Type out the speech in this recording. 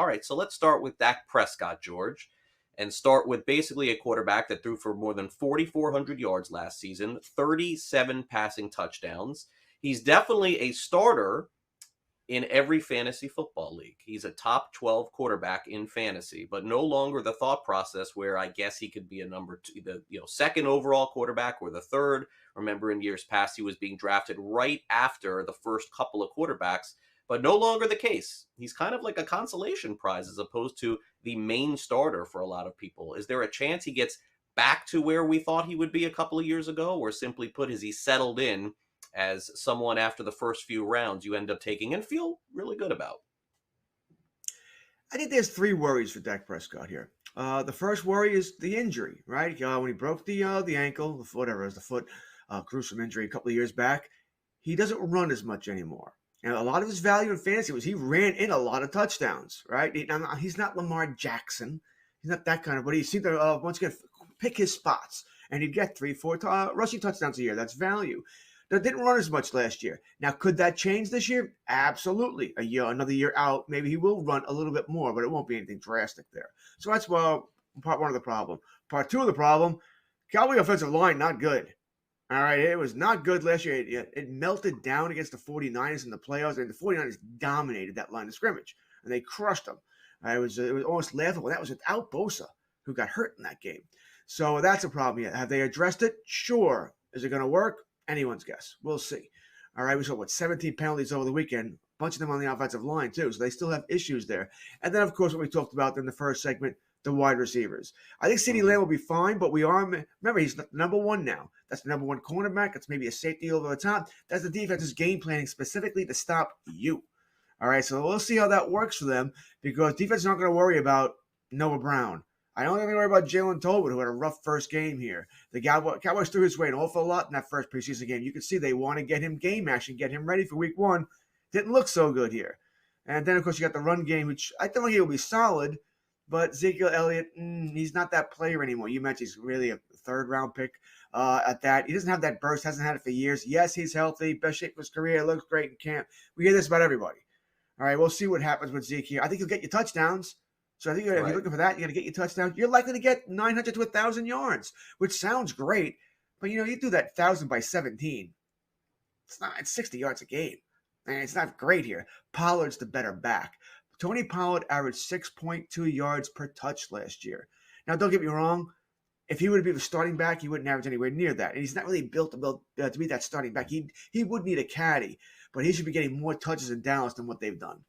All right, so let's start with Dak Prescott, George, and start with basically a quarterback that threw for more than 4,400 yards last season, 37 passing touchdowns. He's definitely a starter in every fantasy football league. He's a top 12 quarterback in fantasy, but no longer the thought process where I guess he could be a number two, the second overall quarterback or the third. Remember, in years past, he was being drafted right after the first couple of quarterbacks, but no longer the case. He's kind of like a consolation prize as opposed to the main starter for a lot of people. Is there a chance he gets back to where we thought he would be a couple of years ago, or simply put, is he settled in as someone after the first few rounds you end up taking and feel really good about? I think there's three worries for Dak Prescott here. The first worry is the injury, right? When he broke the ankle, the foot, whatever it was, the foot, gruesome injury a couple of years back, he doesn't run as much anymore. And a lot of his value in fantasy was he ran in a lot of touchdowns, right? He's not Lamar Jackson. He's not that kind of, but he seemed to once again pick his spots, and he'd get 3-4 rushing touchdowns a year. That's value. That didn't run as much last year. Now, could that change this year? Absolutely. Another year out, maybe he will run a little bit more, but it won't be anything drastic there. So that's part one of the problem. Part two of the problem, Cowboy offensive line, not good. All right, it was not good last year. It melted down against the 49ers in the playoffs, and the 49ers dominated that line of scrimmage, and they crushed them. It was almost laughable. That was without Bosa, who got hurt in that game. So that's a problem yet. Have they addressed it? Sure. Is it going to work? Anyone's guess. We'll see. All right, we saw 17 penalties over the weekend, a bunch of them on the offensive line too, so they still have issues there. And then, of course, what we talked about in the first segment, the wide receivers. I think CeeDee Lamb will be fine, but remember, he's number one now. That's the number one cornerback. That's maybe a safety over the top. That's the defense's game planning specifically to stop you. All right, so we'll see how that works for them because defense is not going to worry about Noah Brown. I don't think they worry about Jalen Tolbert, who had a rough first game here. The Cowboys threw his weight an awful lot in that first preseason game. You can see they want to get him game action, get him ready for week one. Didn't look so good here. And then, of course, you got the run game, which I think he will be solid, but Ezekiel Elliott, he's not that player anymore. You mentioned he's really a third-round pick at that. He doesn't have that burst, hasn't had it for years. Yes, he's healthy, best shape of his career, looks great in camp. We hear this about everybody. All right, we'll see what happens with Zeke here. I think he'll get you touchdowns. So I think if you're looking for that, you're going to get your touchdown. You're likely to get 900 to 1,000 yards, which sounds great. But, you do that 1,000 by 17. It's 60 yards a game. And it's not great here. Pollard's the better back. Tony Pollard averaged 6.2 yards per touch last year. Now, don't get me wrong. If he would be the starting back, he wouldn't average anywhere near that. And he's not really built to be that starting back. He would need a caddy. But he should be getting more touches in Dallas than what they've done.